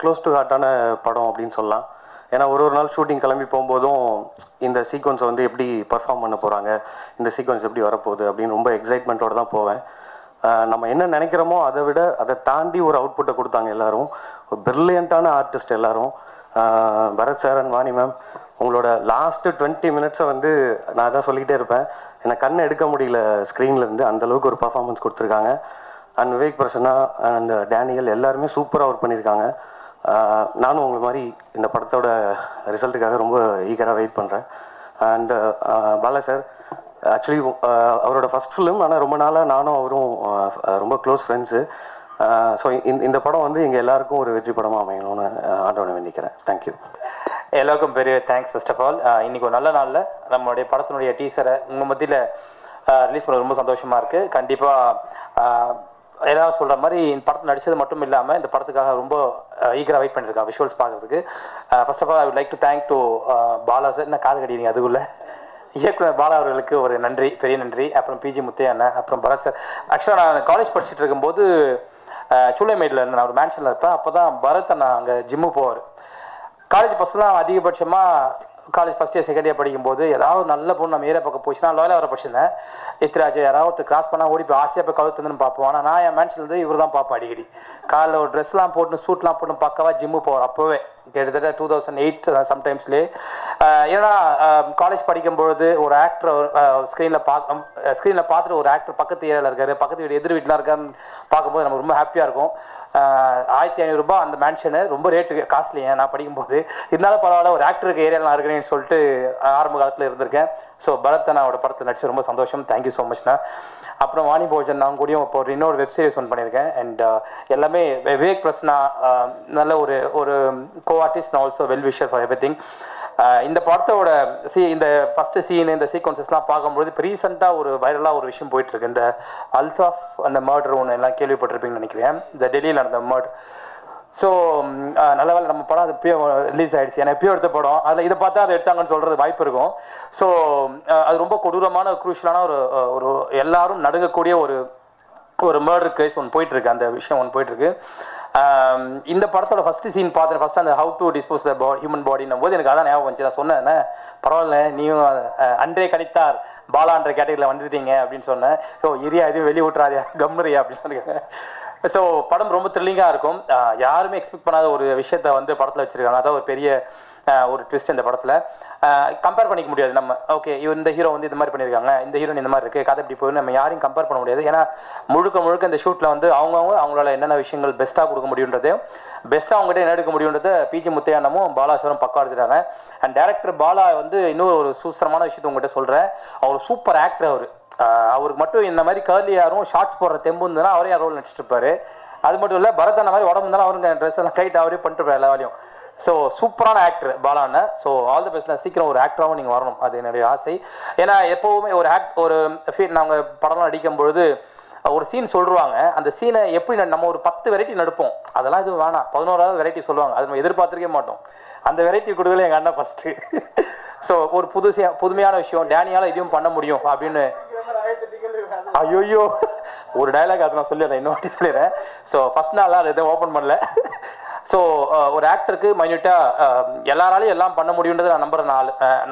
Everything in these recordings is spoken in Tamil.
க்ளோஸ் டு ஹார்ட்டான படம் அப்படின்னு சொல்லலாம். ஏன்னா ஒரு நாள் ஷூட்டிங் கிளம்பி போகும்போதும் இந்த சீக்வன்ஸை வந்து எப்படி பர்ஃபார்ம் பண்ண போகிறாங்க, இந்த சீக்வன்ஸ் எப்படி வரப்போகுது அப்படின்னு ரொம்ப எக்ஸைட்மெண்ட்டோடு தான் போவேன். நம்ம என்ன நினைக்கிறோமோ அதை விட அதை தாண்டி ஒரு அவுட்புட்டை கொடுத்தாங்க எல்லோரும். ஒரு பிரில்லியண்ட்டான ஆர்டிஸ்ட் எல்லோரும். Bharath sir and Vani ma'am, உங்களோட லாஸ்ட்டு 20 மினிட்ஸை வந்து நான் தான் சொல்லிக்கிட்டே இருப்பேன். எனக்கு கண்ணை எடுக்க முடியல ஸ்க்ரீன்லேருந்து, அந்தளவுக்கு ஒரு பர்ஃபார்மன்ஸ் கொடுத்துருக்காங்க. And Vivek Prasanna and Daniel எல்லாருமே சூப்பராக ஒர்க் பண்ணியிருக்காங்க. நானும் உங்களை மாதிரி இந்த படத்தோட ரிசல்ட்டுக்காக ரொம்ப ஈகராக வெயிட் பண்ணுறேன். அண்ட் பாலா சார், ஆக்சுவலி அவரோட ஃபஸ்ட் ஃபிலிம், ஆனால் ரொம்ப நாளாக நானும் அவரும் ரொம்ப க்ளோஸ் ஃப்ரெண்ட்ஸு. ஸோ இந்த படம் வந்து எங்கள் எல்லாருக்கும் ஒரு வெற்றி படமாக அமையணும்னு ஆண்டவனை வேண்டிக்கிறேன். தேங்க்யூ. எல்லாருக்கும் பெரிய தேங்க்ஸ். ஃபர்ஸ்ட் ஆஃப் ஆல், இன்றைக்கி ஒரு நல்ல நாளில் நம்மளுடைய படத்தினுடைய டீசரை உங்கள் மத்தியில் ரிலீஸ் பண்ண ரொம்ப சந்தோஷமாக இருக்குது. கண்டிப்பாக எல்லாரும் சொல்கிற மாதிரி இந்த படத்தில் நடித்தது மட்டும் இல்லாமல் இந்த படத்துக்காக ரொம்ப ஈகராக வெயிட் பண்ணியிருக்காங்க விஷுவல்ஸ் பார்க்குறதுக்கு. First of all I would like to thank to Bala sir. என்ன காது கடிக்கிறீங்க அதுக்குள்ளே? இயக்குனர் பாலா அவர்களுக்கு ஒரு நன்றி, பெரிய நன்றி. அப்புறம் பிஜி முத்தையா அண்ணன், அப்புறம் பரத் சார். ஆக்சுவலாக நான் காலேஜ் படிச்சுட்டு இருக்கும்போது சூளைமேடில் இருந்தேன், நான் ஒரு மேன்ஷனில் இருப்பேன். அப்போ தான் பரத் அண்ணா அங்கே ஜிம்மு போவார். காலேஜ் பஸ்லாம் அதிகபட்சமாக college first year second year படிக்கும்போது ஏதாவது நல்ல பொண்ணு நம்ம ஏரியா பக்கம் போச்சுன்னா லோயலாக வர படிச்சிருந்தேன். எத்திராஜ் யாராவது ஒருத்தர் கிராஸ் பண்ணால் ஓடி போய் ஆசையாக போய் கவுத்துன்னு பார்ப்போம். ஆனால் நான் என் மேன்ஷன்லேருந்து இவர் தான் பார்ப்பேன் அடிக்கடி. காலையில் ஒரு ட்ரெஸ்லாம் போட்டு சூட்லாம் போட்டு பக்கவா ஜிம்மு போவார். அப்போவே கிட்டத்தட்ட 2008 சம்டைம்ஸ்லேயே. ஏன்னா காலேஜ் படிக்கும்பொழுது ஒரு ஆக்டர் ஸ்க்ரீனில் பார்த்துட்டு ஒரு ஆக்டர் பக்கத்து ஏரியாவில் இருக்காரு, பக்கத்து வீடு எதிர் வீட்டிலாம் இருக்காருன்னு பார்க்கும்போது நமக்கு ரொம்ப ஹாப்பியாக இருக்கும். 1500 அந்த மேன்ஷனு ரொம்ப ரேட்டு காஸ்ட்லி நான் படிக்கும்போது. இருந்தாலும் பரவாயில்ல, ஒரு ஆக்டருக்கு ஏரியாவில் நான் இருக்கிறேன்னு சொல்லிட்டு ஆரம்ப காலத்தில் இருந்திருக்கேன். ஸோ பரத்தனாவோட படத்தில் நடிச்சு ரொம்ப சந்தோஷம். தேங்க்யூ ஸோ மச்ண்ணா. அப்புறம் வாணி போஜன் நான் கூடயும் இப்போ இன்னொரு வெப் சீரிஸ் ஒன்று பண்ணியிருக்கேன். அண்ட் எல்லாமே விவேக் பிரசன்னா நல்ல ஒரு co artist, also well wisher for everything. இந்த படத்தோட இந்த ஃபஸ்ட்டு சீன், இந்த சீக்வன்சஸ்லாம் பார்க்கும்போது இப்போ ரீசெண்டாக ஒரு வைரலாக ஒரு விஷயம் போயிட்டுருக்கு. இந்த அல்தாஃப் அந்த மர்டர் ஒன்று எல்லாம் கேள்விப்பட்டிருப்பீங்கன்னு நினைக்கிறேன், இந்த டெல்லியில் நடந்த மர்டர். ஸோ நல்ல வேலை நம்ம படம் அது எப்பயோ ரிலீஸ் ஆகிடுச்சு. ஏன்னா எப்பயோ எடுத்த படம், அதில் இதை பார்த்தா அதை எடுத்தாங்கன்னு சொல்கிறது வாய்ப்பு இருக்கும். ஸோ அது ரொம்ப கொடூரமான குரூஷியலான ஒரு எல்லாரும் நடுங்கக்கூடிய ஒரு மர்டர் கேஸ் ஒன்று போயிட்டுருக்கு. அந்த விஷயம் ஒன்று போயிட்டுருக்கு. இந்த படத்தோட ஃபஸ்ட்டு சீன் பார்த்தேன். ஃபஸ்ட்டு அந்த how to dispose the human பாடின்னும் போது எனக்கு அதான் ஞாபகம் வந்துச்சு. நான் சொன்னேன், பரவாயில்ல நீயும் அன்றே கணித்தார் பாலான்ற கேட்டகரியில் வந்துட்டீங்க அப்படின்னு சொன்னேன். ஸோ ஏரியா எதுவும் வெளியே விட்டுறாதியா, கம்னரியா அப்படின்னு சொன்னேன். ஸோ படம் ரொம்ப த்ரில்லிங்காக இருக்கும். யாருமே எக்ஸ்பெக்ட் பண்ணாத ஒரு விஷயத்த வந்து படத்தில் வச்சுருக்காங்க. அதான் ஒரு பெரிய ஒரு ட்விஸ்ட் இந்த படத்தில். கம்பேர் பண்ணிக்க முடியாது நம்ம. ஓகே, இந்த ஹீரோ வந்து இது மாதிரி பண்ணியிருக்காங்க, இந்த ஹீரோயின் இந்த மாதிரி இருக்குது, கதை இப்படி போய் நம்ம யாரையும் கம்பேர் பண்ண முடியாது. ஏன்னா முழுக்க இந்த ஷூட்டில் வந்து அவங்களால என்னென்ன விஷயங்கள் பெஸ்ட்டாக கொடுக்க முடியுன்றதே, பெஸ்ட்டாக அவங்ககிட்ட என்ன எடுக்க முடியுன்றதை பிஜி முத்தையானமும் பாலாசரும் பக்கம் எடுத்துட்டாங்க. அண்ட் டேரக்டர் பாலா வந்து இன்னொரு சூசரமான விஷயத்தை உங்கள்கிட்ட சொல்கிறேன். அவர் சூப்பர் ஆக்டர். அவருக்கு மட்டும் இந்த மாதிரி கர்லி யாரும் ஷார்ட்ஸ் போடுற தெம்பு இருந்ததுன்னா அவரே ரோல் நடிச்சிட்டு இருப்பாரு. அது மட்டும் இல்லை, பரத் அந்த மாதிரி உடம்பு இருந்தாலும் அவருக்கு ட்ரெஸ் எல்லாம் கைட் அவரே பண்ணிட்டு எல்லா வேலையும். ஸோ சூப்பரான ஆக்டர் பாலான்னு. So all the best. சீக்கிரம் ஒரு ஆக்டராகவும் நீங்கள் வரணும், அது என்னுடைய ஆசை. ஏன்னா எப்போவுமே ஒரு நாங்கள் படம்லாம் நடிக்கும் பொழுது ஒரு சீன் சொல்லுவாங்க. அந்த சீனை எப்படி நம்ம ஒரு 10 வெரைட்டி நடிப்போம். அதெல்லாம் இது வேணாம், 11வது வெரைட்டி சொல்லுவாங்க. அது நம்ம எதிர்பார்த்துருக்கே மாட்டோம். அந்த வெரைட்டி கொடுக்கல எங்கள் அண்ணன் ஃபஸ்ட்டு. ஸோ ஒரு புதுமையான விஷயம், டேனியால் இதையும் பண்ண முடியும் அப்படின்னு. ஐயோ, ஒரு டைலாக் அது நான் சொல்லிடுறேன், இன்னொரு சொல்லிடுறேன். ஸோ ஃபஸ்ட் நாள் அதை எதுவும் ஓப்பன் பண்ணல. ஸோ ஒரு ஆக்டருக்கு மைன்யூட்டாக எல்லாராலையும் எல்லாம் பண்ண முடியுன்றது நான் நம்புகிறேன்.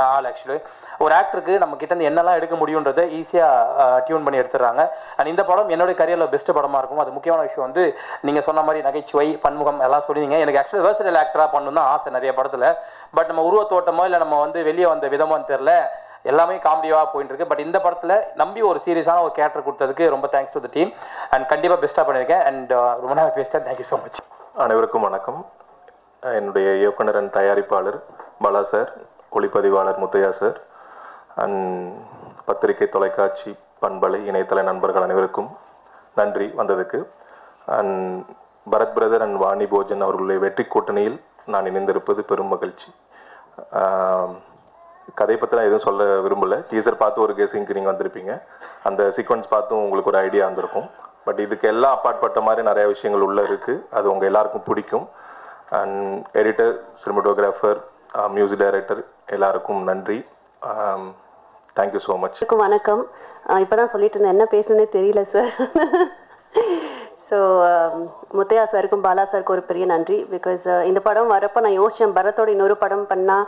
நாலு ஆக்சுவலி ஒரு ஆக்டருக்கு நம்ம கிட்டேருந்து என்னெல்லாம் எடுக்க முடியுன்றதை ஈஸியாக டியூன் பண்ணி எடுத்துடுறாங்க. அண்ட் இந்த படம் என்னுடைய கரியரில் பெஸ்ட்டு படமாக இருக்கும். அது முக்கியமான விஷயம் வந்து நீங்கள் சொன்ன மாதிரி நகைச்சுவை, பன்முகம் எல்லாம் சொல்லிங்க. எனக்கு ஆக்சுவலி வேர்சடைல் ஆக்டராக பண்ணணும் தான் ஆசை நிறைய படத்தில். பட் நம்ம உருவத்தோட்டமோ இல்லை நம்ம வந்து வெளியே வந்த விதமோன்னு தெரில, எல்லாமே காமெடியாக போயிட்டு இருக்கு. பட் இந்த படத்தில் நம்பி ஒரு சீரியஸான ஒரு கேரக்டர் கொடுத்ததுக்கு ரொம்ப thanks to the team. And கண்டிப்பாக பெஸ்ட்டாக பண்ணியிருக்கேன். அண்ட் ரொம்ப நாள் பேசிட்டேன். Thank you so much. அனைவருக்கும் வணக்கம். என்னுடைய இயக்குனர் அண்ட் தயாரிப்பாளர் பாலா சார், ஒளிப்பதிவாளர் முத்தையா சார், அண்ட் பத்திரிகை, தொலைக்காட்சி, பண்பலை, இணையதள நண்பர்கள் அனைவருக்கும் நன்றி வந்ததுக்கு. And Bharath brother and Vani Bhojan அவர்களுடைய வெற்றி கூட்டணியில் நான் இணைந்திருப்பது பெரும் மகிழ்ச்சி. கதை பற்றிலாம் எதுவும் சொல்ல விரும்பலை. டீசர் பார்த்து ஒரு கெஸிங்க்கு நீங்கள் வந்திருப்பீங்க. அந்த சீக்வன்ஸ் பார்த்தும் உங்களுக்கு ஒரு ஐடியா வந்திருக்கும். பட் இதுக்கு எல்லாம் அப்பாற்பட்ட மாதிரி நிறைய விஷயங்கள் உள்ளே இருக்குது. அது உங்கள் எல்லாருக்கும் பிடிக்கும். And editor, cinematographer, music director எல்லாருக்கும் நன்றி. Thank you so much. வணக்கம். இப்போ தான் சொல்லிட்டு இருந்தேன், என்ன பேசுனே தெரியல சார். ஸோ ஸோ முத்தையா சாருக்கும் பாலா சாருக்கும் ஒரு பெரிய நன்றி. பிகாஸ் இந்த படம் வரப்போ நான் யோசித்தேன், பரத்தோட இன்னொரு படம் பண்ணால்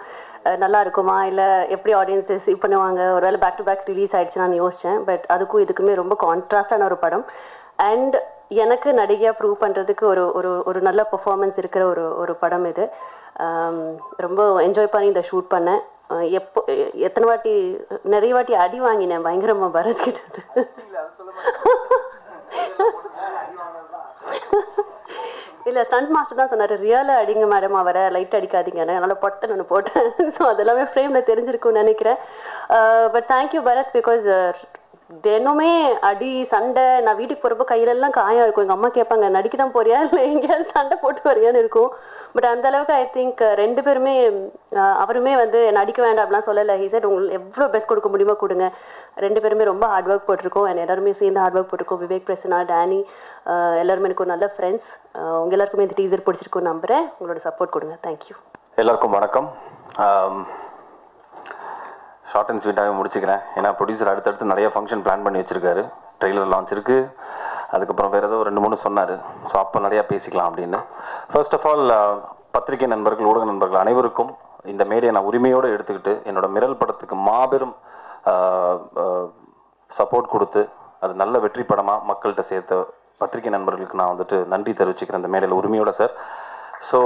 நல்லா இருக்குமா, இல்லை எப்படி ஆடியன்ஸ் ரிசீவ் பண்ணுவாங்க, ஒரு வேளை பேக் டு பேக் ரிலீஸ் ஆகிடுச்சு நான் யோசித்தேன். பட் அதுக்கும் இதுக்குமே ரொம்ப கான்ட்ராஸ்டான ஒரு படம். அண்ட் எனக்கு நடிகையாக ப்ரூவ் பண்ணுறதுக்கு ஒரு ஒரு ஒரு நல்ல பெர்ஃபார்மன்ஸ் இருக்கிற ஒரு படம் இது. ரொம்ப என்ஜாய் பண்ணி இதை ஷூட் பண்ணேன். எத்தனை வாட்டி நிறைய வாட்டி அடி வாங்கினேன் பயங்கரமாக பரத்கிட்ட. இல்லை, ஸ்டண்ட் மாஸ்டர் தான் சொன்னார், ரியலாக அடிங்க மேடம், அவரை லைட் அடிக்காதீங்க, அதனால் பொட்டை நான் போட்டேன். ஸோ அதெல்லாமே ஃப்ரேமில் தெரிஞ்சிருக்கும்னு நினைக்கிறேன். பட் தேங்க்யூ பரத், பிகாஸ் தினமே அடி சண்டை. நான் வீட்டுக்கு போகிறப்போ கையிலெல்லாம் காயம் இருக்கும். எங்கள் அம்மா கேட்பாங்க, நடிக்க தான் போறியா இல்லை எங்கேயாவது சண்டை போட்டு வரியான்னு இருக்கும். பட் அந்த அளவுக்கு ஐ திங்க் ரெண்டு பேருமே, அவருமே வந்து நடிக்க வேண்டாம் அப்படிலாம் சொல்லலை. ஹி செட் உங்களுக்கு எவ்வளோ பெஸ்ட் கொடுக்க முடியுமோ கொடுங்க. ரெண்டு பேருமே ரொம்ப ஹார்ட் ஒர்க் போட்டிருக்கோம். அண்ட் எல்லாருமே சேர்ந்து ஹார்ட் ஒர்க் போட்டிருக்கோம். விவேக் பிரசன்னா, டேனி, எல்லாருமே எனக்கு ஒரு நல்ல ஃப்ரெண்ட்ஸ். உங்கள் எல்லாருக்குமே இந்த டீசர் பிடிச்சிருக்குன்னு நம்புகிறேன். உங்களோட சப்போர்ட் கொடுங்க. தேங்க்யூ. எல்லாருக்கும் வணக்கம். ஷார்ட் அண்ட் ஸ்வீட்டாகவே முடிச்சுக்கிறேன். ஏன்னா ப்ரொடியூசர் அடுத்தடுத்து நிறைய ஃபங்க்ஷன் பிளான் பண்ணி வச்சுருக்காரு. ட்ரெய்லர் லான்ச் இருக்குது, அதுக்கப்புறம் வேறு ஏதோ 2-3 சொன்னார். ஸோ அப்போ நிறையா பேசிக்கலாம் அப்படின்னு. ஃபர்ஸ்ட் ஆஃப் ஆல் பத்திரிகை நண்பர்கள், ஊடக நண்பர்கள் அனைவருக்கும் இந்த மேடையை நான் உரிமையோடு எடுத்துக்கிட்டு என்னோடய மிரல் படத்துக்கு மாபெரும் சப்போர்ட் கொடுத்து அது நல்ல வெற்றி படமாக மக்கள்கிட்ட சேர்த்த பத்திரிகை நண்பர்களுக்கு நான் வந்துட்டு நன்றி தெரிவிச்சுக்கிறேன் இந்த மேடையில் உரிமையோட sir. So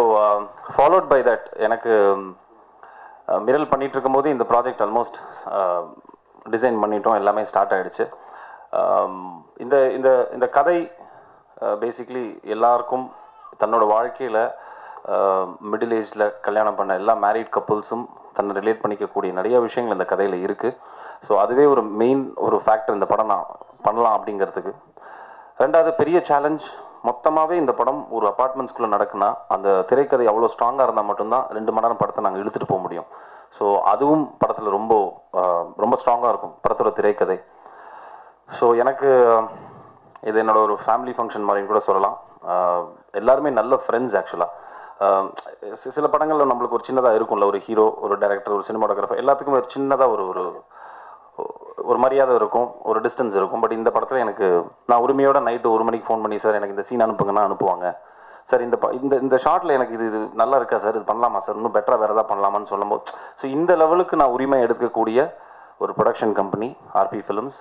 followed by that எனக்கு மிரல் பண்ணிகிட்டு இருக்கும்போது இந்த ப்ராஜெக்ட் ஆல்மோஸ்ட் டிசைன் பண்ணிட்டோம், எல்லாமே ஸ்டார்ட் ஆகிடுச்சு. இந்த இந்த இந்த கதை பேசிக்லி எல்லாருக்கும் தன்னோட வாழ்க்கையில் மிடில் ஏஜில் கல்யாணம் பண்ண எல்லா மேரீட் கப்புள்ஸும் தன்னை ரிலேட் பண்ணிக்கக்கூடிய நிறைய விஷயங்கள் இந்த கதையில் இருக்குது. ஸோ அதுவே ஒரு மெயின் ஒரு ஃபேக்டர் இந்த படம் நான் பண்ணலாம் அப்படிங்கிறதுக்கு. ரெண்டாவது பெரிய சேலஞ்ச், மொத்தமாகவே இந்த படம் ஒரு அப்பார்ட்மெண்ட்ஸ்குள்ளே நடக்குன்னா அந்த திரைக்கதை அவ்வளோ ஸ்ட்ராங்காக இருந்தால் மட்டும்தான் 2 மணி நேரம் படத்தை நாங்கள் இழுத்துட்டு போக முடியும். ஸோ அதுவும் படத்தில் ரொம்ப ரொம்ப ஸ்ட்ராங்காக இருக்கும் படத்தோட திரைக்கதை. ஸோ எனக்கு இது என்னோட ஒரு ஃபேமிலி ஃபங்க்ஷன் மாதிரின்னு கூட சொல்லலாம். எல்லாருமே நல்ல ஃப்ரெண்ட்ஸ் ஆக்சுவலாக. சில படங்களில் நம்மளுக்கு ஒரு சின்னதாக இருக்கும்ல, ஒரு ஹீரோ, ஒரு டைரக்டர், ஒரு சினிமாட்டோகிராஃபர், எல்லாத்துக்குமே ஒரு சின்னதாக ஒரு மரியாதை இருக்கும், ஒரு டிஸ்டன்ஸ் இருக்கும். பட் இந்த படத்தில் எனக்கு நான் உரிமையோட நைட்டு 1 மணிக்கு ஃபோன் பண்ணி, சார் எனக்கு இந்த சீன் அனுப்புங்கன்னா அனுப்புவாங்க. சார் இந்த ஷார்ட்டில் எனக்கு இது நல்லா இருக்கா சார், இது பண்ணலாமா சார், இன்னும் பெட்டராக வேறு எதாவது பண்ணலாமான்னு சொல்லும்போது, ஸோ இந்த லெவலுக்கு நான் உரிமை எடுக்கக்கூடிய ஒரு ப்ரொடக்ஷன் கம்பெனி ஆர்பி ஃபிலிம்ஸ்.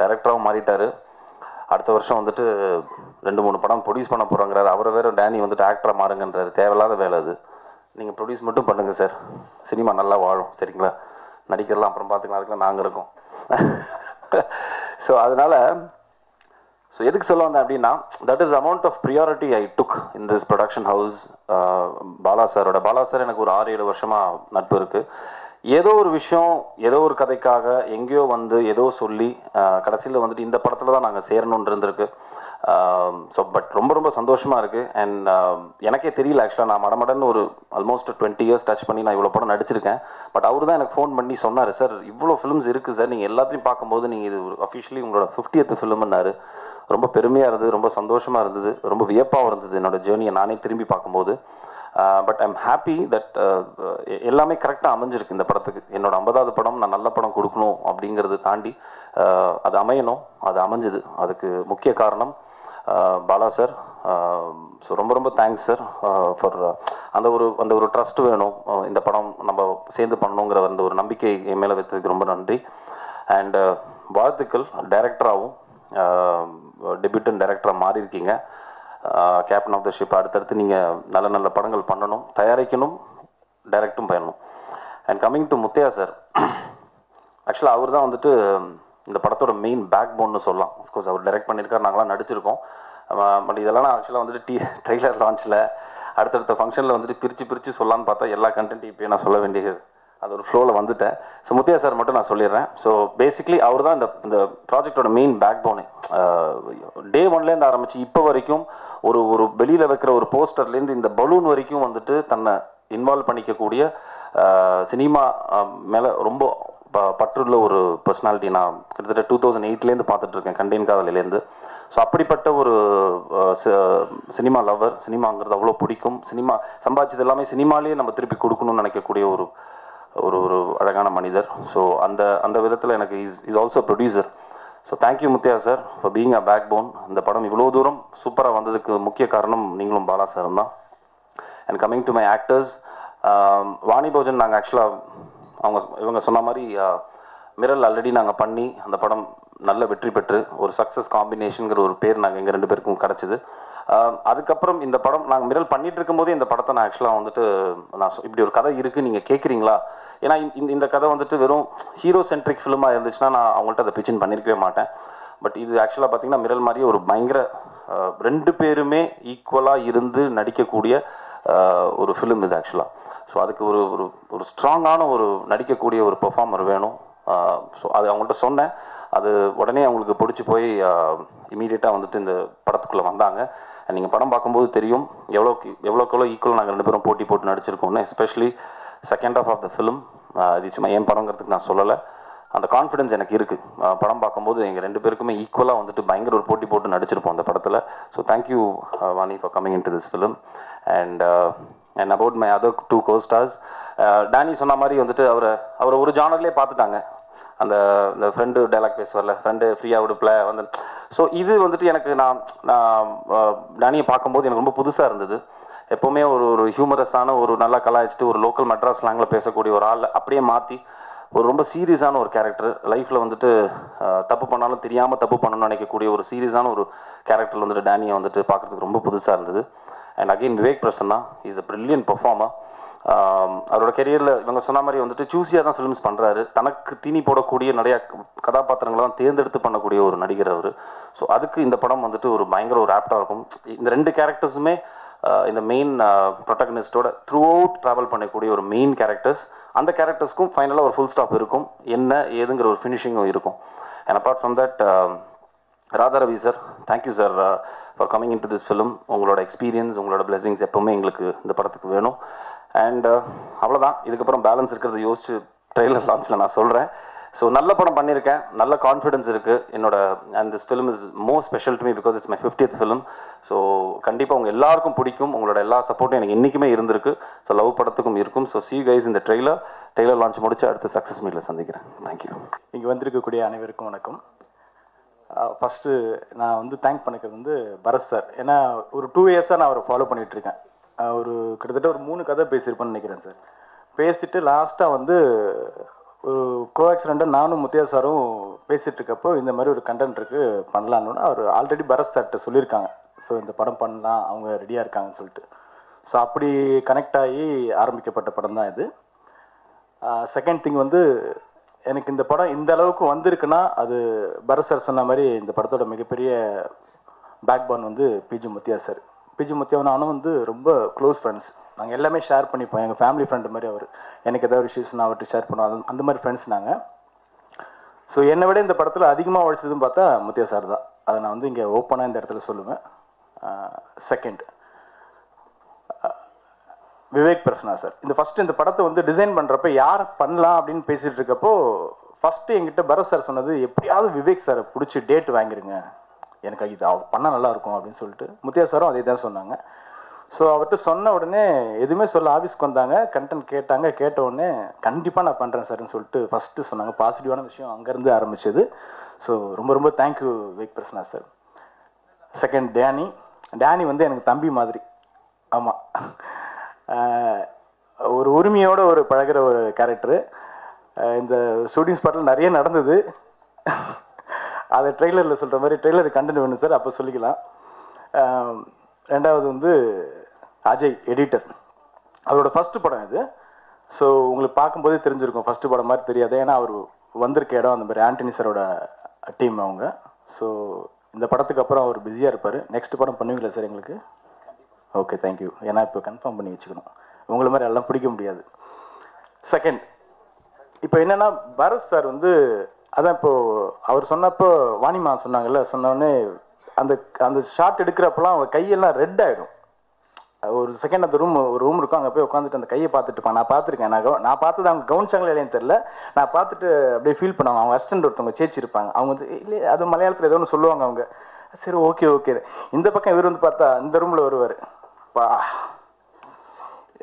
டைரக்டராகவும் மாறிட்டார். அடுத்த வருஷம் வந்துட்டு 2-3 படம் ப்ரொடியூஸ் பண்ண போகிறாங்கிறாரு. அவரை வேறு டேனி வந்துட்டு ஆக்டராக மாறுங்கன்றாரு. தேவையில்லாத வேலை அது. நீங்கள் ப்ரொடியூஸ் மட்டும் பண்ணுங்கள் சார், சினிமா நல்லா வாழும், சரிங்களா? நடிக்கிறலாம் அப்புறம் பார்த்துக்கலாம், அதுக்கெலாம் நாங்கள் இருக்கோம். ஸோ அதனால் எதுக்கு சொல்ல வந்தேன் அப்படின்னா, that is amount of priority I took in this production house. Bala sir எனக்கு ஒரு 6-7 வருஷமாக நட்பு இருக்குது. ஏதோ ஒரு விஷயம், ஏதோ ஒரு கதைக்காக எங்கேயோ வந்து ஏதோ சொல்லி கடைசியில் வந்துட்டு இந்த படத்தில் தான் நாங்கள் சேரணுன்னு இருந்திருக்கு. ஸோ பட் ரொம்ப ரொம்ப சந்தோஷமாக இருக்குது. அண்ட் எனக்கே தெரியல ஆக்சுவலாக, நான் மடமடன்னு ஒரு ஆல்மோஸ்ட் 20 இயர்ஸ் டச் பண்ணி நான் இவ்வளோ படம் நடிச்சிருக்கேன். பட் அவர் தான் எனக்கு ஃபோன் பண்ணி சொன்னார், சார் இவ்வளோ ஃபிலிம்ஸ் இருக்குது சார், நீங்கள் எல்லாத்தையும் பார்க்கும்போது நீங்கள் இது அஃபிஷியலி உங்களோட 50th ஃபிலிம்னாரு. ரொம்ப பெருமையாக இருந்தது, ரொம்ப சந்தோஷமாக இருந்தது, ரொம்ப வியப்பாகவும் இருந்தது என்னோடய ஜேர்னியை நானே திரும்பி பார்க்கும்போது. பட் ஐம் ஹாப்பி தட் எல்லாமே கரெக்டாக அமைஞ்சிருக்கு இந்த படத்துக்கு. என்னோட 50வது படம், நான் நல்ல படம் கொடுக்கணும் அப்படிங்கிறது தாண்டி அது அமையணும், அது அமைஞ்சுது. அதுக்கு முக்கிய காரணம் பாலா சார். ஸோ ரொம்ப ரொம்ப தேங்க்ஸ் சார் ஃபார் அந்த ஒரு ட்ரஸ்ட் வேணும். இந்த படம் நம்ம சேர்ந்து பண்ணணுங்கிற அந்த ஒரு நம்பிக்கை என் மேலே வைத்ததுக்கு ரொம்ப நன்றி. அண்ட் வாழ்த்துக்கள். டைரக்டராகவும் டெபியூட்டன் டைரக்டராக மாறி இருக்கீங்க. Captain of the ship. அடுத்தடுத்து நீங்கள் நல்ல நல்ல படங்கள் பண்ணணும், தயாரிக்கணும், டைரக்டும் பண்ணணும். And coming to Muthaiah sir, ஆக்சுவலாக அவர் தான் வந்துட்டு இந்த படத்தோட மெயின் பேக் போன்னு சொல்லலாம். அஃப்கோர்ஸ் அவர் டைரக்ட் பண்ணியிருக்காரு, நாங்களாம் நடிச்சிருக்கோம். பட் இதெல்லாம் நான் ஆக்சுவலாக வந்துட்டு ட்ரெய்லர் லான்ச்சில் அடுத்தடுத்த ஃபங்க்ஷனில் வந்துட்டு பிரித்து சொல்லலான்னு பார்த்தா எல்லா கண்டென்ட்டையும் இப்போயே நான் சொல்ல வேண்டியது, அது ஒரு ஃப்ளோவில் வந்துட்டேன். ஸோ முத்தையா சார் மட்டும் நான் சொல்லிடுறேன். ஸோ பேசிக்லி அவர் தான் இந்த ப்ராஜெக்டோட மெயின் பேக் போனு. டே 1லேருந்து ஆரம்பித்து இப்போ வரைக்கும் ஒரு வெளியில் வைக்கிற ஒரு போஸ்டர்லேருந்து இந்த பலூன் வரைக்கும் வந்துட்டு தன்னை இன்வால்வ் பண்ணிக்கக்கூடிய சினிமா மேலே ரொம்ப பற்றுள்ள ஒரு பர்சனாலிட்டி. நான் கிட்டத்தட்ட 2008லேருந்து பார்த்துட்ருக்கேன், கண்டேன் காதலிலேருந்து. ஸோ அப்படிப்பட்ட ஒரு சினிமா லவர். சினிமாங்கிறது அவ்வளோ பிடிக்கும். சினிமா சம்பாதிச்சது எல்லாமே சினிமாலேயே நம்ம திருப்பி கொடுக்கணும்னு நினைக்கக்கூடிய ஒரு ஒரு அழகான மனிதர். ஸோ அந்த விதத்தில் எனக்கு is also producer. So thank you Muthaiah sir for being a backbone. இந்த படம் இவ்வளோ தூரம் சூப்பராக வந்ததுக்கு முக்கிய காரணம் நீங்களும் பாலா சாரும் தான். And coming to my actors, Vani Bhojan நாங்கள் ஆக்சுவலாக இவங்க சொன்ன மாதிரி மிரல் ஆல்ரெடி நாங்கள் பண்ணி அந்த படம் நல்ல வெற்றி பெற்று ஒரு சக்ஸஸ் காம்பினேஷனுங்கிற ஒரு பேர் நாங்கள் எங்கள் 2 பேருக்கும் கிடச்சிது. அதுக்கப்புறம் இந்த படம் நாங்கள் மிரல் பண்ணிட்டு இருக்கும்போதே இந்த படத்தை நான் ஆக்சுவலாக வந்துட்டு இப்படி ஒரு கதை இருக்குது நீங்கள் கேட்குறீங்களா, ஏன்னா இந்த கதை வந்துட்டு வெறும் ஹீரோ சென்ட்ரிக் ஃபிலிமாக இருந்துச்சுன்னா நான் அவங்கள்ட்ட அதை பிச்சின் பண்ணியிருக்கவே மாட்டேன். பட் இது ஆக்சுவலாக பார்த்தீங்கன்னா மிரல் மாதிரி ஒரு பயங்கர 2 பேருமே ஈக்குவலாக இருந்து நடிக்கக்கூடிய ஒரு ஃபிலிம் இது ஆக்சுவலாக. ஸோ அதுக்கு ஒரு ஒரு ஒரு ஸ்ட்ராங்கான ஒரு நடிக்கக்கூடிய ஒரு பெர்ஃபார்மர் வேணும். ஸோ அது அவங்கள்ட்ட சொன்னேன். அது உடனே அவங்களுக்கு பிடிச்சி போய் இமீடியட்டாக வந்துட்டு இந்த படத்துக்குள்ளே வந்தாங்க. நீங்கள் படம் பார்க்கும்போது தெரியும் எவ்வளோக்கு ஈக்குவல் நாங்கள் 2 பேரும் போட்டி போட்டு நடிச்சிருக்கோம்னு. Especially second half of the film, இது சும்மா என் படங்கிறதுக்கு நான் சொல்லலை, அந்த கான்ஃபிடன்ஸ் எனக்கு இருக்குது. படம் பார்க்கும்போது எங்கள் 2 பேருக்குமே ஈக்குவலாக வந்துட்டு பயங்கர ஒரு போட்டி போட்டு நடிச்சிருப்போம் அந்த படத்தில். So thank you Vani for coming in to this film. And about my other 2 co-stars, Danny சொன்ன மாதிரி வந்துட்டு அவரை ஒரு ஜானர்லேயே பார்த்துட்டாங்க. அந்த ஃப்ரெண்டு டைலாக் பேசுவார்ல, ஃப்ரெண்டு ஃப்ரீயாக விடுப்பில் வந்து. ஸோ இது வந்துட்டு எனக்கு நான் டேனியை பார்க்கும்போது எனக்கு ரொம்ப புதுசாக இருந்தது. எப்போவுமே ஒரு ஹியூமரஸான ஒரு நல்லா கலாய்ச்சிட்டு ஒரு லோக்கல் மெட்ராஸ் ஸ்லாங்கில் பேசக்கூடிய ஒரு ஆள் அப்படியே மாற்றி ஒரு ரொம்ப சீரியஸான ஒரு கேரக்டர், லைஃப்பில் வந்துட்டு தப்பு பண்ணாலும் தெரியாமல் தப்பு பண்ணணும்னு நினைக்கக்கூடிய ஒரு சீரியஸான ஒரு கேரக்டர் வந்துட்டு டேனியை வந்துட்டு பார்க்குறதுக்கு ரொம்ப புதுசாக இருந்தது. And again Vivek Prasanna is a brilliant performer. அவரோட கெரியரில் இவங்க சொன்ன மாதிரி வந்துட்டு சூஸியாக தான் ஃபிலிம்ஸ் பண்ணுறாரு. தனக்கு தீனி போடக்கூடிய நிறையா கதாபாத்திரங்களை தான் தேர்ந்தெடுத்து பண்ணக்கூடிய ஒரு நடிகர் அவர். ஸோ அதுக்கு இந்த படம் வந்துட்டு ஒரு பயங்கர ஒரு ஆப்டாக இருக்கும். இந்த 2 கேரக்டர்ஸுமே இந்த மெயின் ப்ரொட்டகனிஸ்டோட த்ரூ அவுட் ட்ராவல் பண்ணக்கூடிய ஒரு மெயின் கேரக்டர்ஸ். அந்த கேரக்டர்ஸ்க்கும் ஃபைனலாக ஒரு ஃபுல் ஸ்டாப் இருக்கும், என்ன ஏதுங்கிற ஒரு ஃபினிஷிங்கும் இருக்கும். And apart from that, Radharavi sir, thank you sir for coming in to this film. உங்களோட எக்ஸ்பீரியன்ஸ், உங்களோட பிளெஸிங்ஸ் எப்போவுமே எங்களுக்கு இந்த படத்துக்கு வேணும். அண்ட் அவ்வளோதான். இதுக்கப்புறம் பேலன்ஸ் இருக்கிறத யோசிச்சு ட்ரெய்லர் லான்ச்சில் நான் சொல்கிறேன். ஸோ நல்ல படம் பண்ணியிருக்கேன், நல்ல கான்ஃபிடன்ஸ் இருக்குது என்னோட. And this film is more special to me because it's my 50th film. So கண்டிப்பாக உங்கள் எல்லாருக்கும் பிடிக்கும். உங்களோட எல்லா சப்போர்ட்டும் எனக்கு என்றைக்குமே இருந்திருக்கு. ஸோ லவ் படத்துக்கும் இருக்கும். ஸோ see you guys இந்த ட்ரெய்லர் லான்ச் முடிச்சு அடுத்து சக்ஸஸ் மீட்டில் சந்திக்கிறேன். தேங்க்யூ. இங்கே வந்திருக்கக்கூடிய அனைவருக்கும் வணக்கம். ஃபஸ்ட்டு நான் வந்து தேங்க் பண்ணிக்கிறது வந்து பரத் சார். ஏன்னா ஒரு 2 இயர்ஸாக நான் அவரை ஃபாலோ பண்ணிகிட்ருக்கேன். ஒரு கிட்டத்தட்ட ஒரு 3 கதை பேசியிருப்பேன்னு நினைக்கிறேன் சார். பேசிட்டு லாஸ்ட்டாக வந்து ஒரு கோஆக்சிடெண்ட்டாக நானும் முத்தையா சாரும் பேசிகிட்டு இருக்கப்போ இந்த மாதிரி ஒரு கண்டென்ட் இருக்குது பண்ணலான்னு அவர் ஆல்ரெடி பரத் சார்கிட்ட சொல்லியிருக்காங்க. ஸோ இந்த படம் பண்ணலாம், அவங்க ரெடியாக இருக்காங்கன்னு சொல்லிட்டு. ஸோ அப்படி கனெக்ட் ஆகி ஆரம்பிக்கப்பட்ட படம் தான் இது. செகண்ட் திங் வந்து எனக்கு இந்த படம் இந்த அளவுக்கு வந்திருக்குன்னா அது பரத் சார் சொன்ன மாதிரி இந்த படத்தோட மிகப்பெரிய பேக் போன் வந்து PG Muthaiah sir. PG Muthaiah நானும் வந்து ரொம்ப க்ளோஸ் ஃப்ரெண்ட்ஸ். நாங்கள் எல்லாமே ஷேர் பண்ணிப்போம். எங்கள் ஃபேமிலி ஃப்ரெண்டு மாதிரி அவர். எனக்கு ஏதாவது இஷ்யூஸ் நான் அவர்கிட்ட ஷேர் பண்ணுவோம். அந்த மாதிரி ஃப்ரெண்ட்ஸ் நாங்கள். ஸோ என்னை விட இந்த படத்தில் அதிகமாக உழைச்சதுன்னு பார்த்தா முத்தையா சார் தான். அதை நான் வந்து இங்கே ஓப்பனாக இந்த இடத்துல சொல்லுவேன். Second, Vivek Prasanna sir. இந்த படத்தை வந்து டிசைன் பண்ணுறப்ப யார் பண்ணலாம் அப்படின்னு பேசிகிட்டு இருக்கப்போ ஃபஸ்ட்டு எங்கிட்ட பரத் சார் சொன்னது, எப்படியாவது விவேக் சாரை பிடிச்சி டேட் வாங்கிருங்க, எனக்கு இது பண்ணால் நல்லாயிருக்கும் அப்படின்னு சொல்லிட்டு. முத்தையா சாரும் அதே தான் சொன்னாங்க. ஸோ அவர்கிட்ட சொன்ன உடனே எதுவுமே சொல்ல ஆஃபீஸ்க்கு வந்தாங்க, கண்டென்ட் கேட்டாங்க. கேட்ட உடனே கண்டிப்பாக நான் பண்ணுறேன் சார்ன்னு சொல்லிட்டு ஃபஸ்ட்டு சொன்னாங்க. பாசிட்டிவான விஷயம் அங்கேருந்து ஆரம்பிச்சது. ஸோ ரொம்ப ரொம்ப thank you Vivek Prasanna sir. Second, Danny வந்து எனக்கு தம்பி மாதிரி. ஆமாம், ஒரு உரிமையோடு ஒரு பழகிற ஒரு கேரக்டரு. இந்த ஷூட்டிங் ஸ்பாட்டில் நிறைய நடந்தது. அதை ட்ரெய்லரில் சொல்கிற மாதிரி ட்ரெய்லர் கண்டென்ட் வேணும் சார், அப்போ சொல்லிக்கலாம். ரெண்டாவது வந்து அஜய், எடிட்டர். அவரோட ஃபஸ்ட்டு படம் இது. ஸோ உங்களுக்கு பார்க்கும்போதே தெரிஞ்சிருக்கும், ஃபஸ்ட்டு படம் மாதிரி தெரியாது. ஏன்னா அவர் வந்திருக்க இடம் அந்த மாதிரி ஆண்டனி சாரோட டீம் அவங்க. ஸோ இந்த படத்துக்கு அப்புறம் அவர் பிஸியாக இருப்பார். நெக்ஸ்ட் படம் பண்ணுவீங்களா சார் எங்களுக்கு? Okay, thank you. ஏன்னா இப்போ கன்ஃபார்ம் பண்ணி வச்சுக்கணும், உங்களை மாதிரி எல்லாம் பிடிக்க முடியாது. செகண்ட், இப்போ என்னென்னா பரத் சார் வந்து அதான் இப்போது அவர் சொன்னப்போ வாணிமா சொன்னாங்கல்ல, சொன்னோடனே அந்த அந்த ஷார்ட் எடுக்கிறப்பெல்லாம் அவங்க கையெல்லாம் ரெட் ஆகிடும். ஒரு செகண்ட் அந்த ஒரு ரூம் இருக்கும், அங்கே போய் உட்காந்துட்டு அந்த கையை பார்த்துட்டுப்பான். நான் பார்த்துருக்கேன். நான் பார்த்தது அவங்க கவனிச்சாங்களே இல்லைன்னு தெரில. நான் பார்த்துட்டு அப்படியே ஃபீல் பண்ணுவாங்க. அவங்க அசிஸ்டன்ட் ஒருத்தவங்க சேச்சி இருப்பாங்க. அவங்க வந்து இல்லை அது மலையாளத்தில் ஏதோ ஒன்று சொல்லுவாங்க அவங்க. சரி, ஓகே. இந்த பக்கம் இவர் வந்து பார்த்தா இந்த ரூமில் வருவார். பா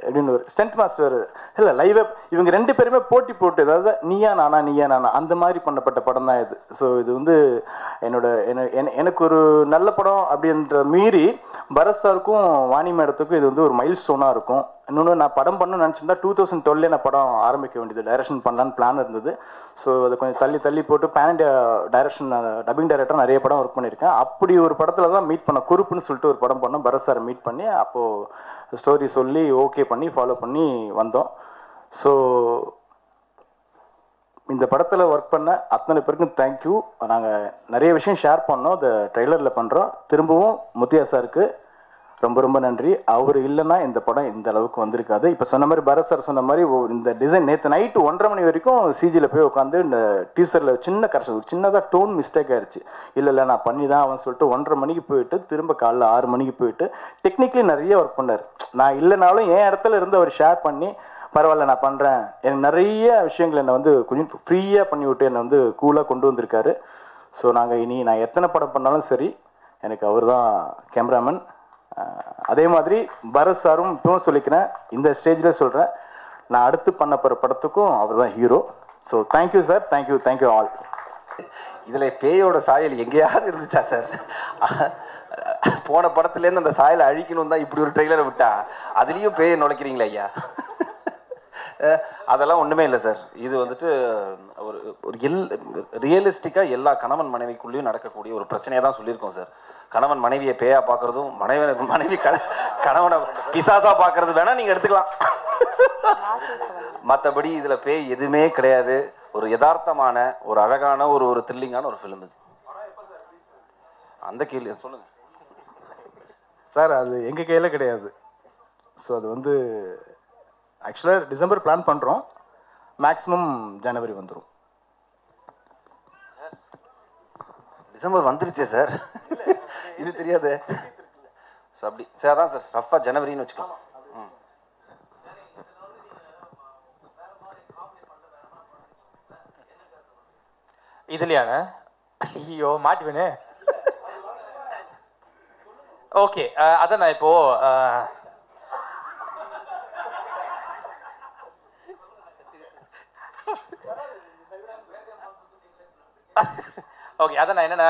அப்படின்னு ஒரு ஸ்டண்ட் மாஸ்டர் இல்லை லைவ் இவங்க 2 பேருமே போட்டி போட்டு, அதாவது நீயா நானா அந்த மாதிரி பண்ணப்பட்ட படம் தான் இது. ஸோ இது வந்து எனக்கு ஒரு நல்ல படம் அப்படின்ற மீறி பரத் சாருக்கும் வாணி மேடத்துக்கும் இது வந்து ஒரு மைல் ஸ்டோனாக இருக்கும். இன்னொன்று நான் படம் பண்ணணும்னு நினச்சிருந்தா 2012 நான் படம் ஆரம்பிக்க வேண்டியது, டைரக்ஷன் பண்ணலான்னு பிளான் இருந்தது. ஸோ அதை கொஞ்சம் தள்ளி போட்டு pan India direction dubbing director நிறைய படம் ஒர்க் பண்ணியிருக்கேன். அப்படி ஒரு படத்தில் தான் மீட் பண்ண, குறுப்புன்னு சொல்லிட்டு ஒரு படம் பண்ணோம். பரத் சாரை மீட் பண்ணி அப்போது ஸ்டோரி சொல்லி ஓகே பண்ணி ஃபாலோ பண்ணி வந்தோம். ஸோ இந்த படத்தில் ஒர்க் பண்ண அத்தனை பேருக்கும் தேங்க்யூ. நாங்கள் நிறைய விஷயம் ஷேர் பண்ணோம், அதை ட்ரெய்லரில் பண்ணுறோம். திரும்பவும் முத்தியா சாருக்கு ரொம்ப ரொம்ப நன்றி. அவர் இல்லைன்னா இந்த படம் இந்த அளவுக்கு வந்திருக்காது. இப்போ சொன்ன மாதிரி பரத் சார் சொன்ன மாதிரி இந்த டிசைன் நேற்று நைட்டு 1:30 மணி வரைக்கும் சிஜியில் போய் உட்காந்து இந்த டீசரில் சின்ன கரெக்ஷன், சின்னதாக டோன் மிஸ்டேக் ஆயிடுச்சு. இல்லை நான் பண்ணி தான் அவன் சொல்லிட்டு 1:30 மணிக்கு போயிட்டு திரும்ப காலைல 6 மணிக்கு போயிட்டு டெக்னிக்கலி நிறைய ஒர்க் பண்ணார். நான் இல்லைனாலும் என் இடத்துல இருந்து அவர் ஷேர் பண்ணி பரவாயில்ல நான் பண்ணுறேன், எனக்கு நிறைய விஷயங்கள் என்னை வந்து கொஞ்சம் ஃப்ரீயாக பண்ணி விட்டு என்னை வந்து கூலாக கொண்டு வந்திருக்காரு. ஸோ நான் எத்தனை படம் பண்ணாலும் சரி எனக்கு அவர் தான் கேமராமேன். அதே மாதிரி பரத் சாரும் இப்பவும் சொல்லிக்கிறேன், இந்த ஸ்டேஜில் சொல்கிறேன், நான் அடுத்து பண்ண போகிற படத்துக்கும் அவர் தான் hero. So thank you sir, thank you all. இதில் பேயோட சாயல் எங்கேயாவது இருந்துச்சா சார்? போன படத்துலேருந்து அந்த சாயலை அழிக்கணும் தான் இப்படி ஒரு ட்ரெய்லரை விட்டா அதுலேயும் பேயை நுழைக்கிறீங்களா ஐயா? அதெல்லாம் ஒன்றுமே இல்லை சார். இது வந்துட்டு ஒரு ரியலிஸ்டிக்காக எல்லா கணவன் மனைவிக்குள்ளேயும் நடக்கக்கூடிய ஒரு பிரச்சனையை தான் சொல்லியிருக்கோம் சார். கணவன் மனைவியை பேயா பார்க்குறதும் மனைவி கணவனை பிசாசா பார்க்கறது வேணா நீங்கள் எடுத்துக்கலாம். மற்றபடி இதில் பேய் எதுவுமே கிடையாது. ஒரு யதார்த்தமான ஒரு அழகான ஒரு த்ரில்லிங்கான ஒரு ஃபிலிம் இது. அந்த கேள்வி சொல்லுங்கள் சார். அது எங்கள் கையில் கிடையாது. ஸோ அது வந்து ஆக்சுவலாக டிசம்பர் பிளான் பண்ணுறோம், மேக்ஸிமம் ஜனவரி வந்துடும். டிசம்பர் வந்துருச்சே சார், இது தெரியாது. ஸோ அப்படி சார், அதான் சார் ரஃபாக ஜனவரின்னு வச்சுக்கலாம். இதுலையாங்க? ஐயோ மாட்டுவேனே. ஓகே, அதான் நான் இப்போ ஓகே, அதான் நான் என்னன்னா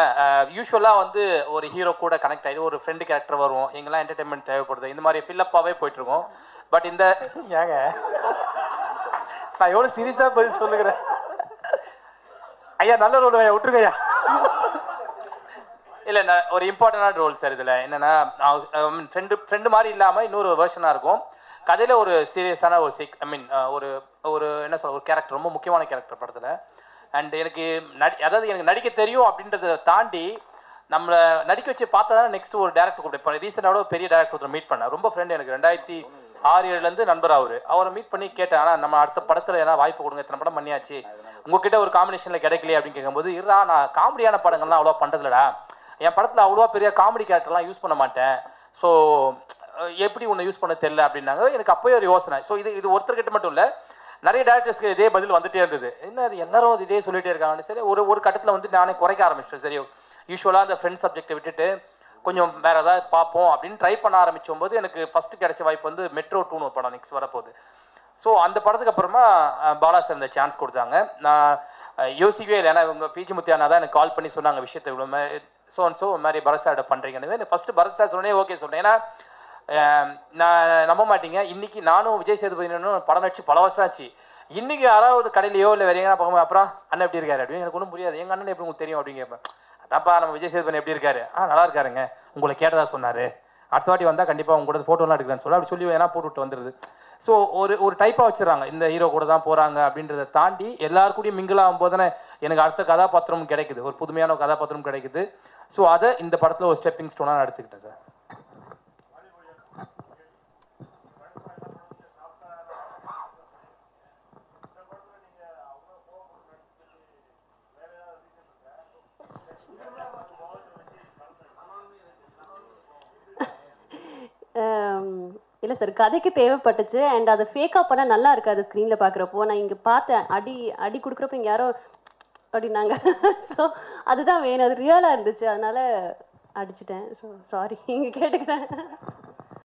யூஸ்வலாக வந்து ஒரு ஹீரோ கூட கனெக்ட் ஆகிட்டு ஒரு ஃப்ரெண்டு கேரக்டர் வரும், எங்கெல்லாம் என்டர்டைன்மெண்ட் தேவைப்படுது, இந்த மாதிரி ஃபில்லப்பாகவே போயிட்டுருக்கோம். பட் இந்த ஏங்க நான் எவ்வளோ சீரியஸாக பதில் சொல்லுகிறேன் ஐயா, நல்ல ரோல் ஐயா, விட்டுருங்க ஐயா. இல்லை நான் ஒரு இம்பார்ட்டண்டான ரோல் சார். இதில் என்னென்னா ஃப்ரெண்டு மாதிரி இல்லாமல் இன்னொரு வெர்ஷனாக இருக்கும். கதையில் ஒரு சீரியஸான ஒரு ஒரு என்ன சொல்ற ஒரு கேரக்டர், ரொம்ப முக்கியமான கேரக்டர் படத்தில். அண்ட் எனக்கு எனக்கு நடிக்க தெரியும் அப்படின்றத தாண்டி நம்மளை நடிக்க வச்சு பார்த்தா தான் நெக்ஸ்ட் ஒரு டேரக்டர் கூப்பிட்டு ரீசெண்டாக ஒரு பெரிய டேரக்டர் மீட் பண்ணேன். ரொம்ப ஃப்ரெண்டு எனக்கு, 2006-7 நண்பர் அவரை மீட் பண்ணி கேட்டேன், ஆனால் நம்ம அடுத்த படத்தில் ஏன்னா வாய்ப்பு கொடுங்க, இத்தனை படம் பண்ணியாச்சு, உங்ககிட்ட ஒரு காம்பினேஷனில் கிடைக்கலையே அப்படின்னு கேட்கும்போது, இருடா நான் காமெடியான படங்கள்லாம் அவ்வளோவா பண்ணுறதுலடா, என் படத்தில் அவ்வளோவா பெரிய காமெடி கேரக்டர்லாம் யூஸ் பண்ண மாட்டேன், ஸோ எப்படி ஒன்று யூஸ் பண்ண தெரியல அப்படின்னாங்க. எனக்கு அப்போயே ஒரு யோசனை. ஸோ இது ஒருத்தர்கிட்ட மட்டும் இல்லை, நிறைய டேரக்டர்ஸ்க்கு இதே பதில் வந்துட்டே இருந்தது. என்ன அது எல்லாரும் இதே சொல்லிட்டே இருக்காங்க. சரி ஒரு கட்டத்தில் வந்து நானே குறைக்க ஆரம்பிச்சிட்டேன். சரி யூஸ்வலாக அந்த ஃப்ரெண்ட் சப்ஜெக்டை விட்டுட்டு கொஞ்சம் வேற ஏதாவது பார்ப்போம் அப்படின்னு ட்ரை பண்ண ஆரம்பிச்சும் போது எனக்கு ஃபஸ்ட்டு கிடைச்ச வாய்ப்பு வந்து மெட்ரோ 2 ஒரு படம் நெக்ஸ்ட் வரப்போகுது. ஸோ அந்த படத்துக்கு அப்புறமா பாலா சார் இந்த சான்ஸ் கொடுத்தாங்க. நான் யோசிக்கவே இல்லை, ஏன்னா இவங்க பிஜி முத்தியானா தான் எனக்கு கால் பண்ணி சொன்னாங்க விஷயத்தை, இவ்வளோ மாதிரி ஸோ மாதிரி பரத் சார்கிட்ட பண்ணுறீங்கன்னு. ஃபஸ்ட்டு பரத் சார் சொன்னே ஓகே சொன்னேன். ஏன்னா நான் நம்ப மாட்டீங்க, இன்னைக்கு நானும் விஜய் சேதுபதி படம் நடிச்சு பல வருஷம் ஆச்சு. இன்னைக்கு யாராவது கடையிலையோ இல்லை வேற எங்கன்னா பார்க்கும்போது அப்புறம் அண்ணன் எப்படி இருக்காரு அப்படின்னு எனக்கு ஒன்றும் புரியாது. எங்கள் அண்ணன் எப்படி உங்களுக்கு தெரியும் அப்படின்னு கேட்பேன். அதான்ப்பா நம்ம விஜய் சேதுபதி எப்படி இருக்காரு, நல்லா இருக்காருங்க, உங்களை கேட்டதா சொன்னார், அடுத்த வாட்டி வந்தால் கண்டிப்பாக உங்க கூட ஃபோட்டோலாம் எடுக்கிறேன்னு சொல்ல அப்படி சொல்லி ஏன்னா போட்டுவிட்டு வந்துடுது. ஸோ ஒரு டைப்பாக வச்சுறாங்க, இந்த ஹீரோ கூட தான் போகிறாங்க அப்படின்றத தாண்டி எல்லாருக்கூடையும் மிங்கிள் ஆகும்போது தானே எனக்கு அடுத்த கதாபாத்திரம் கிடைக்குது, ஒரு புதுமையான ஒரு கதாபாத்திரம் கிடைக்குது. ஸோ அதை இந்த படத்தில் ஒரு ஸ்டெப்பிங் ஸ்டோனாக நான் எடுத்துக்கிட்டேன் சார். இல்லை சார், கதைக்கு தேவைப்பட்டுச்சு. அண்ட் அதை ஃபேக்காக பண்ணால் நல்லா இருக்காது ஸ்க்ரீனில் பார்க்குறப்போ. நான் இங்கே பார்த்தேன், அடி கொடுக்குறப்போ இங்கே யாரோ அப்படின்னாங்க. ஸோ அதுதான் வேணும், அது ரியலாக இருந்துச்சு, அதனால் அடிச்சிட்டேன். ஸோ சாரி, இங்கே கேட்டுக்கிறேன்.